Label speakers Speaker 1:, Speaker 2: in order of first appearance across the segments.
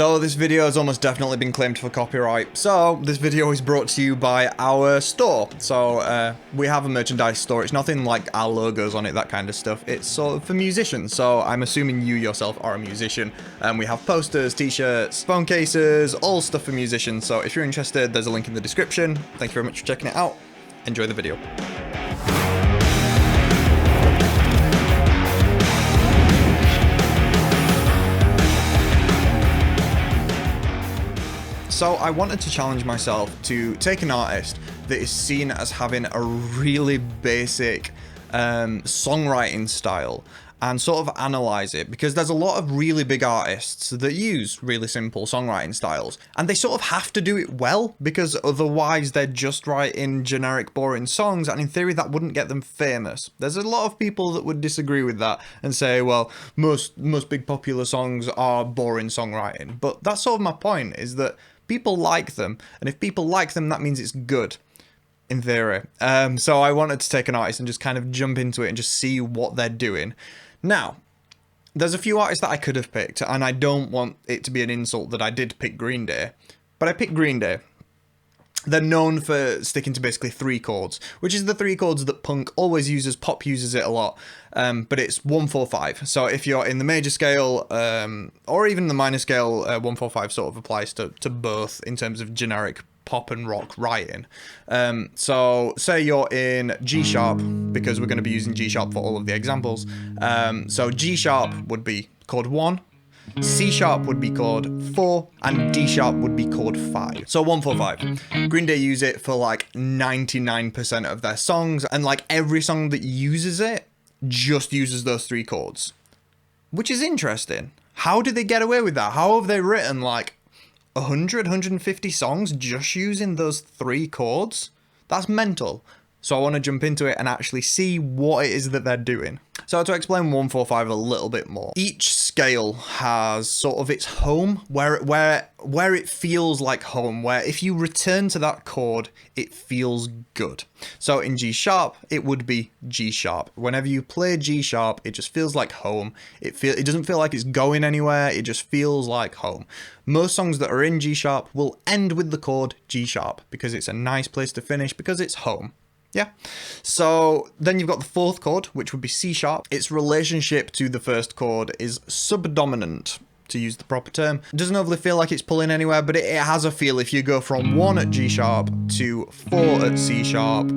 Speaker 1: So this video has almost definitely been claimed for copyright. So this video is brought to you by our store. So we have a merchandise store. It's nothing like our logos on it, that kind of stuff. It's sort of for musicians. So I'm assuming you yourself are a musician. We have posters, t-shirts, phone cases, all stuff for musicians. So if you're interested, there's a link in the description. Thank you very much for checking it out. Enjoy the video. So I wanted to challenge myself to take an artist that is seen as having a really basic songwriting style and sort of analyze it, because there's a lot of really big artists that use really simple songwriting styles and they sort of have to do it well, because otherwise they're just writing generic boring songs, and in theory that wouldn't get them famous. There's a lot of people that would disagree with that and say, well, most big popular songs are boring songwriting, but that's sort of my point, is that people like them, and if people like them, that means it's good, in theory. So I wanted to take an artist and just kind of jump into it and just see what they're doing. Now, there's a few artists that I could have picked, and I don't want it to be an insult that I did pick Green Day, but I picked Green Day. They're known for sticking to basically 3 chords, which is the 3 chords that punk always uses. Pop uses it a lot, but it's 1-4-5. So if you're in the major scale, or even the minor scale, 1-4-5 sort of applies to both in terms of generic pop and rock writing. So say you're in G sharp, because we're going to be using G sharp for all of the examples. So G sharp would be chord 1. C sharp would be chord 4, and D sharp would be chord 5. So 1-4-5. Green Day use it for like 99% of their songs, and like every song that uses it just uses those 3 chords, which is interesting. How did they get away with that? How have they written like 150 songs just using those 3 chords? That's mental. So I want to jump into it and actually see what it is that they're doing. So to explain 1-4-5 a little bit more, each scale has sort of its home, where it feels like home, where if you return to that chord, it feels good. So in G sharp, it would be G sharp. Whenever you play G sharp, it just feels like home. It doesn't feel like it's going anywhere. It just feels like home. Most songs that are in G sharp will end with the chord G sharp because it's a nice place to finish, because it's home. Yeah. So then you've got the 4th chord, which would be C sharp. Its relationship to the 1st chord is subdominant, to use the proper term. It doesn't overly feel like it's pulling anywhere, but it has a feel. If you go from 1 at G sharp to 4 at C sharp,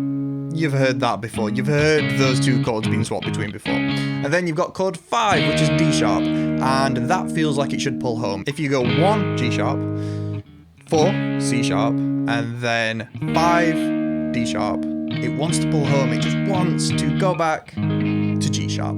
Speaker 1: you've heard that before. You've heard those 2 chords being swapped between before. And then you've got chord 5, which is D sharp, and that feels like it should pull home. If you go 1 G sharp, 4 C sharp, and then 5 D sharp, it wants to pull home. It just wants to go back to G sharp.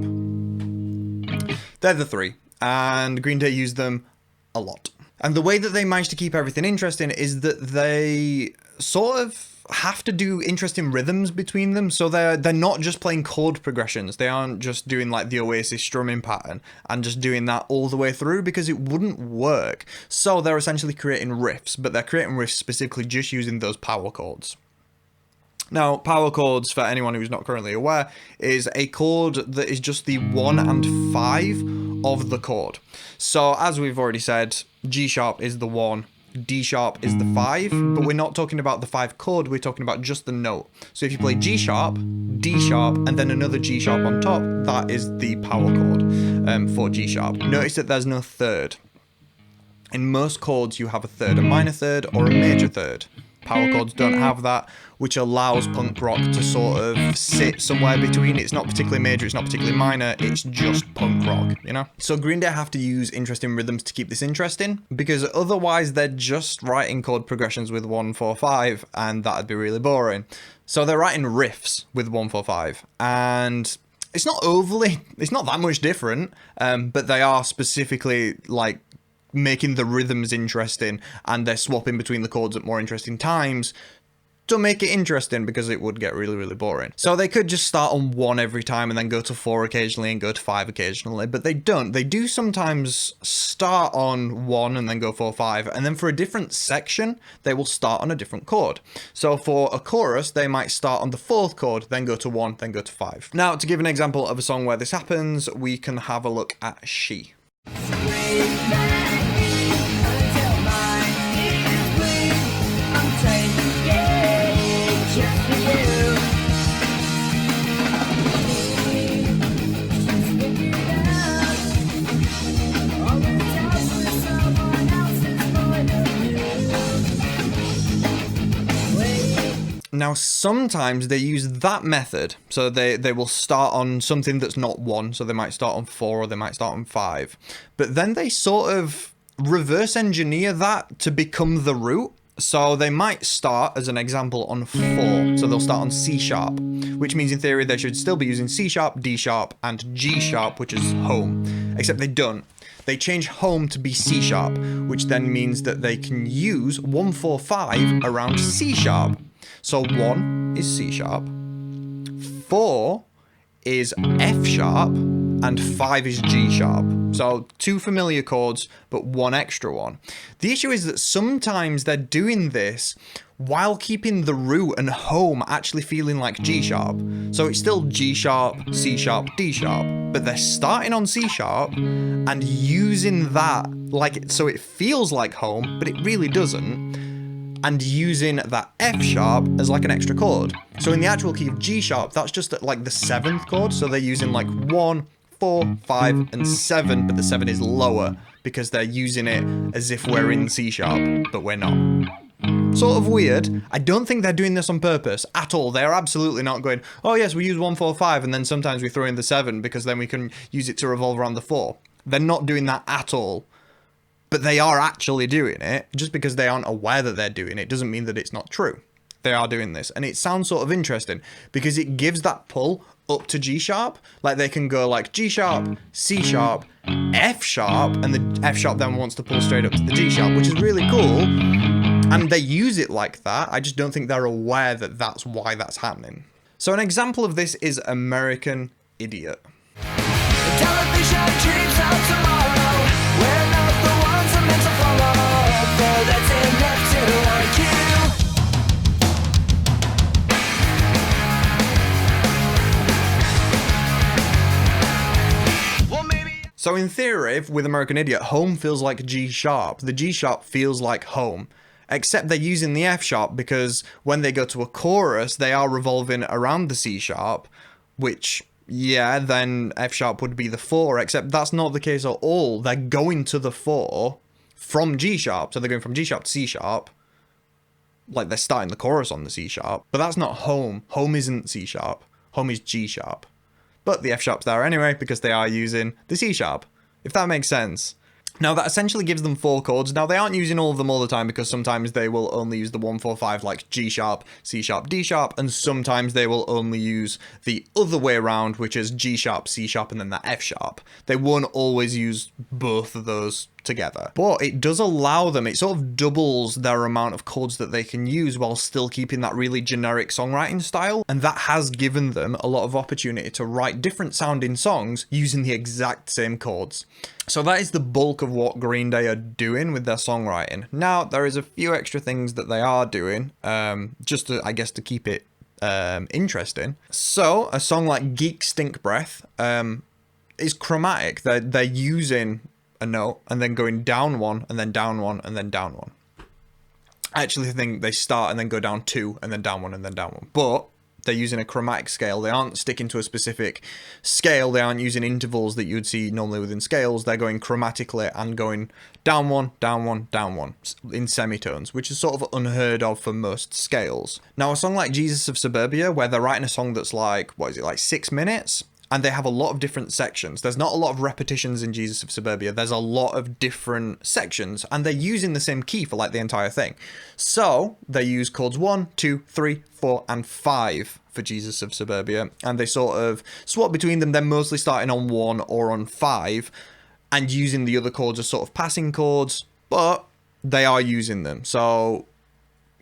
Speaker 1: They're the 3, and Green Day use them a lot. And the way that they manage to keep everything interesting is that they sort of have to do interesting rhythms between them. So they're not just playing chord progressions. They aren't just doing like the Oasis strumming pattern and just doing that all the way through, because it wouldn't work. So they're essentially creating riffs, but they're creating riffs specifically just using those power chords. Now, power chords, for anyone who's not currently aware, is a chord that is just the 1 and 5 of the chord. So, as we've already said, G sharp is the 1, D sharp is the 5, but we're not talking about the 5 chord, we're talking about just the note. So if you play G sharp, D sharp, and then another G sharp on top, that is the power chord for G sharp. Notice that there's no 3rd. In most chords, you have a 3rd, a minor 3rd, or a major 3rd. Power chords don't have that, which allows punk rock to sort of sit somewhere between. It's not particularly major, it's not particularly minor, it's just punk rock, you know? So Green Day have to use interesting rhythms to keep this interesting, because otherwise they're just writing chord progressions with 1-4-5, and that'd be really boring. So they're writing riffs with 1-4-5, and it's not that much different, but they are specifically like making the rhythms interesting, and they're swapping between the chords at more interesting times to make it interesting, because it would get really boring. So they could just start on 1 every time and then go to 4 occasionally and go to 5 occasionally, but they don't. They do sometimes start on 1 and then go 4-5, and then for a different section they will start on a different chord. So for a chorus they might start on the 4th chord, then go to 1, then go to 5. Now, to give an example of a song where this happens, we can have a look at She. Now, sometimes they use that method. So they will start on something that's not 1. So they might start on 4 or they might start on 5. But then they sort of reverse engineer that to become the root. So they might start, as an example, on 4. So they'll start on C sharp, which means in theory they should still be using C sharp, D sharp, and G sharp, which is home. Except they don't. They change home to be C sharp, which then means that they can use 1, 4, 5 around C sharp. So 1 is C sharp, 4 is F sharp, and 5 is G sharp. So 2 familiar chords, but 1 extra one. The issue is that sometimes they're doing this while keeping the root and home actually feeling like G sharp. So it's still G sharp, C sharp, D sharp, but they're starting on C sharp and using that like so it feels like home, but it really doesn't. And using that F sharp as like an extra chord. So in the actual key of G sharp, that's just at like the 7th chord. So they're using like 1, 4, 5, and 7, but the 7 is lower because they're using it as if we're in C sharp, but we're not. Sort of weird. I don't think they're doing this on purpose at all. They're absolutely not going, oh yes, we use 1, 4, 5, and then sometimes we throw in the 7 because then we can use it to revolve around the 4. They're not doing that at all. But they are actually doing it. Just because they aren't aware that they're doing it doesn't mean that it's not true. They are doing this. And it sounds sort of interesting because it gives that pull up to G sharp. Like they can go like G sharp, C sharp, F sharp, and the F sharp then wants to pull straight up to the G sharp, which is really cool. And they use it like that. I just don't think they're aware that that's why that's happening. So an example of this is American Idiot.
Speaker 2: Television dreams of tomorrow. We're not the ones I'm meant to follow. Though that's enough to argue. Well, maybe.
Speaker 1: So in theory, with American Idiot, home feels like G sharp. The G sharp feels like home. Except they're using the F sharp because when they go to a chorus, they are revolving around the C sharp, which, yeah, then F sharp would be the 4, except that's not the case at all. They're going to the 4 from G sharp, so they're going from G sharp to C sharp. Like, they're starting the chorus on the C sharp, but that's not home. Home isn't C sharp. Home is G sharp. But the F sharp's there anyway because they are using the C sharp, if that makes sense. Now, that essentially gives them 4 chords. Now, they aren't using all of them all the time because sometimes they will only use the 1, 4, 5 like G sharp, C sharp, D sharp, and sometimes they will only use the other way around, which is G sharp, C sharp, and then the F sharp. They won't always use both of those together. But it does allow them, it sort of doubles their amount of chords that they can use while still keeping that really generic songwriting style. And that has given them a lot of opportunity to write different sounding songs using the exact same chords. So that is the bulk of what Green Day are doing with their songwriting. Now, there is a few extra things that they are doing, just to, I guess, to keep it interesting. So, a song like Geek Stink Breath is chromatic. They're using a note and then going down one and then down one and then down one. I actually think they start and then go down 2 and then down 1 and then down 1. But they're using a chromatic scale. They aren't sticking to a specific scale. They aren't using intervals that you'd see normally within scales. They're going chromatically and going down 1, down 1, down 1 in semitones, which is sort of unheard of for most scales. Now, a song like Jesus of Suburbia, where they're writing a song that's like, what is it, like 6 minutes? And they have a lot of different sections. There's not a lot of repetitions in Jesus of Suburbia. There's a lot of different sections, and they're using the same key for like the entire thing. So they use chords 1, 2, 3, 4, and 5 for Jesus of Suburbia, and they sort of swap between them. They're mostly starting on 1 or on 5, and using the other chords as sort of passing chords, but they are using them. So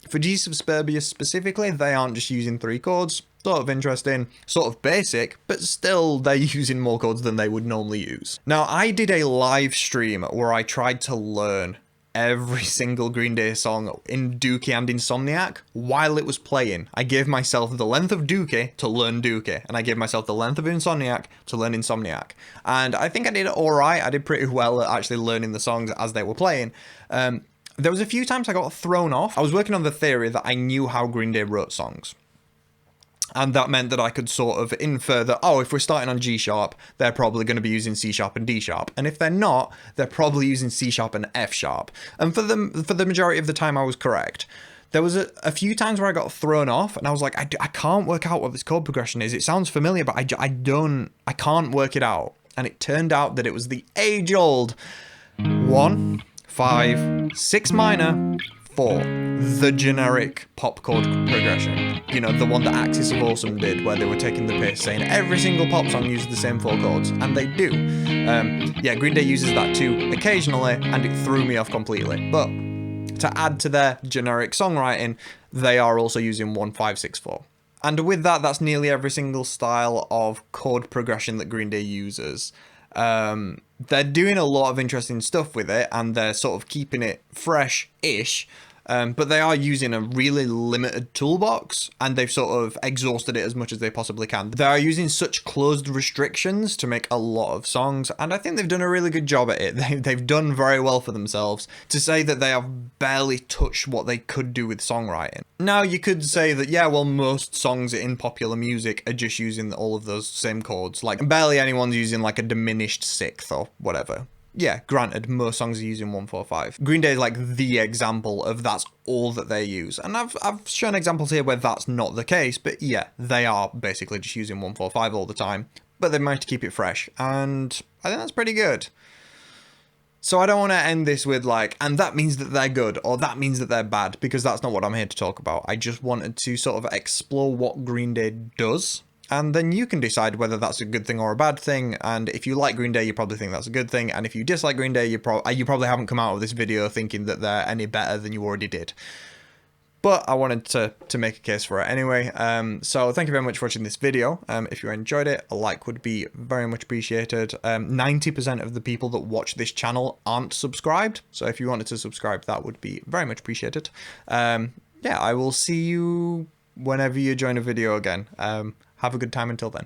Speaker 1: for Jesus of Suburbia specifically, they aren't just using 3 chords. Sort of interesting, sort of basic, but still they're using more chords than they would normally use. Now, I did a live stream where I tried to learn every single Green Day song in Dookie and Insomniac while it was playing. I gave myself the length of Dookie to learn Dookie, and I gave myself the length of Insomniac to learn Insomniac. And I think I did alright. I did pretty well at actually learning the songs as they were playing. There was a few times I got thrown off. I was working on the theory that I knew how Green Day wrote songs. And that meant that I could sort of infer that, oh, if we're starting on G sharp, they're probably going to be using C sharp and D sharp. And if they're not, they're probably using C sharp and F sharp. And for the majority of the time, I was correct. there was a few times where I got thrown off and I was like, I can't work out what this chord progression is. It sounds familiar, but I can't work it out. And it turned out that it was the age-old 1, 5, 6 minor, 4. The generic pop chord progression. You know, the one that Axis of Awesome did, where they were taking the piss, saying every single pop song uses the same 4 chords. And they do. Yeah, Green Day uses that too occasionally, and it threw me off completely. But to add to their generic songwriting, they are also using 1, 5, 6, 4. And with that, that's nearly every single style of chord progression that Green Day uses. They're doing a lot of interesting stuff with it, and they're sort of keeping it fresh-ish, but they are using a really limited toolbox, and they've sort of exhausted it as much as they possibly can. They are using such closed restrictions to make a lot of songs, and I think they've done a really good job at it. They've done very well for themselves to say that they have barely touched what they could do with songwriting. Now, you could say that, yeah, well, most songs in popular music are just using all of those same chords. Like, barely anyone's using, like, a diminished sixth or whatever. Yeah, granted, most songs are using 1, 4, 5. Green Day is like the example of that's all that they use. And I've shown examples here where that's not the case, but yeah, they are basically just using 1, 4, 5 all the time. But they've managed to keep it fresh, and I think that's pretty good. So I don't want to end this with like, and that means that they're good, or that means that they're bad, because that's not what I'm here to talk about. I just wanted to sort of explore what Green Day does. And then you can decide whether that's a good thing or a bad thing. And if you like Green Day, you probably think that's a good thing. And if you dislike Green Day, you probably haven't come out of this video thinking that they're any better than you already did. But I wanted to make a case for it anyway. So thank you very much for watching this video. If you enjoyed it, a like would be very much appreciated. 90% of the people that watch this channel aren't subscribed. So if you wanted to subscribe, that would be very much appreciated. Yeah, I will see you whenever you join a video again. Have a good time until then.